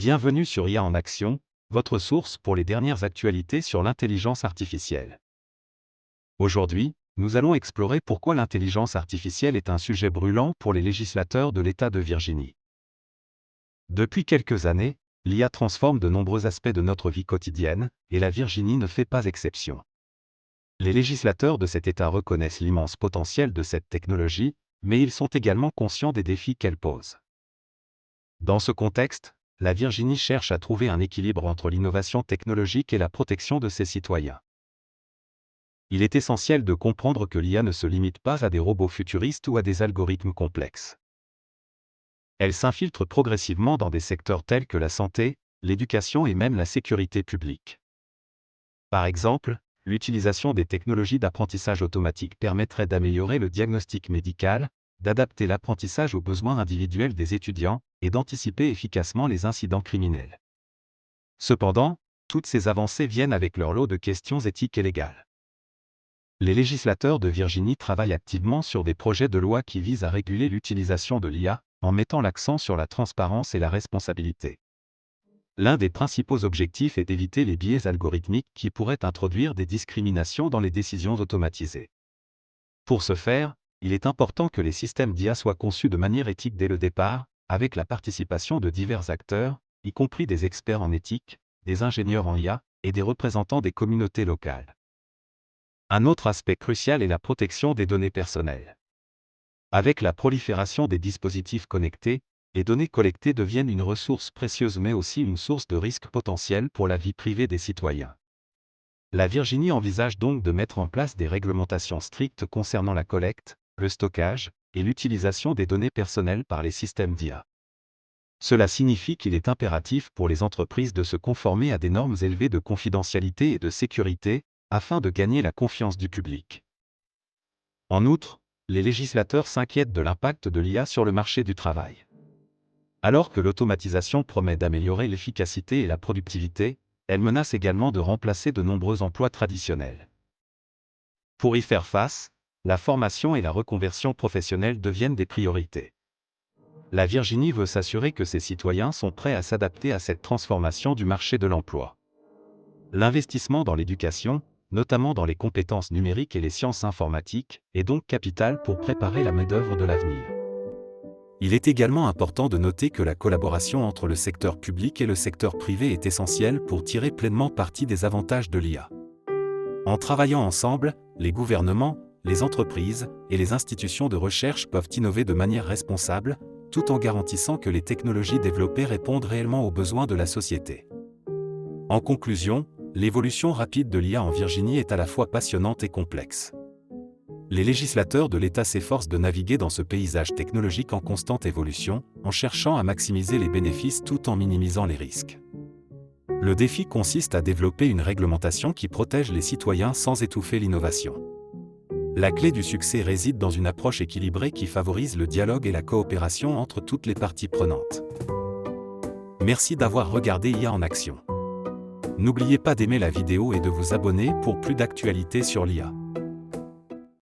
Bienvenue sur IA en action, votre source pour les dernières actualités sur l'intelligence artificielle. Aujourd'hui, nous allons explorer pourquoi l'intelligence artificielle est un sujet brûlant pour les législateurs de l'État de Virginie. Depuis quelques années, l'IA transforme de nombreux aspects de notre vie quotidienne, et la Virginie ne fait pas exception. Les législateurs de cet État reconnaissent l'immense potentiel de cette technologie, mais ils sont également conscients des défis qu'elle pose. Dans ce contexte, la Virginie cherche à trouver un équilibre entre l'innovation technologique et la protection de ses citoyens. Il est essentiel de comprendre que l'IA ne se limite pas à des robots futuristes ou à des algorithmes complexes. Elle s'infiltre progressivement dans des secteurs tels que la santé, l'éducation et même la sécurité publique. Par exemple, l'utilisation des technologies d'apprentissage automatique permettrait d'améliorer le diagnostic médical, d'adapter l'apprentissage aux besoins individuels des étudiants et d'anticiper efficacement les incidents criminels. Cependant, toutes ces avancées viennent avec leur lot de questions éthiques et légales. Les législateurs de Virginie travaillent activement sur des projets de loi qui visent à réguler l'utilisation de l'IA, en mettant l'accent sur la transparence et la responsabilité. L'un des principaux objectifs est d'éviter les biais algorithmiques qui pourraient introduire des discriminations dans les décisions automatisées. Pour ce faire, il est important que les systèmes d'IA soient conçus de manière éthique dès le départ, avec la participation de divers acteurs, y compris des experts en éthique, des ingénieurs en IA et des représentants des communautés locales. Un autre aspect crucial est la protection des données personnelles. Avec la prolifération des dispositifs connectés, les données collectées deviennent une ressource précieuse mais aussi une source de risque potentiel pour la vie privée des citoyens. La Virginie envisage donc de mettre en place des réglementations strictes concernant la collecte, le stockage et l'utilisation des données personnelles par les systèmes d'IA. Cela signifie qu'il est impératif pour les entreprises de se conformer à des normes élevées de confidentialité et de sécurité, afin de gagner la confiance du public. En outre, les législateurs s'inquiètent de l'impact de l'IA sur le marché du travail. Alors que l'automatisation promet d'améliorer l'efficacité et la productivité, elle menace également de remplacer de nombreux emplois traditionnels. Pour y faire face, la formation et la reconversion professionnelle deviennent des priorités. La Virginie veut s'assurer que ses citoyens sont prêts à s'adapter à cette transformation du marché de l'emploi. L'investissement dans l'éducation, notamment dans les compétences numériques et les sciences informatiques, est donc capital pour préparer la main-d'œuvre de l'avenir. Il est également important de noter que la collaboration entre le secteur public et le secteur privé est essentielle pour tirer pleinement parti des avantages de l'IA. En travaillant ensemble, les gouvernements, les entreprises et les institutions de recherche peuvent innover de manière responsable, tout en garantissant que les technologies développées répondent réellement aux besoins de la société. En conclusion, l'évolution rapide de l'IA en Virginie est à la fois passionnante et complexe. Les législateurs de l'État s'efforcent de naviguer dans ce paysage technologique en constante évolution, en cherchant à maximiser les bénéfices tout en minimisant les risques. Le défi consiste à développer une réglementation qui protège les citoyens sans étouffer l'innovation. La clé du succès réside dans une approche équilibrée qui favorise le dialogue et la coopération entre toutes les parties prenantes. Merci d'avoir regardé IA en action. N'oubliez pas d'aimer la vidéo et de vous abonner pour plus d'actualités sur l'IA.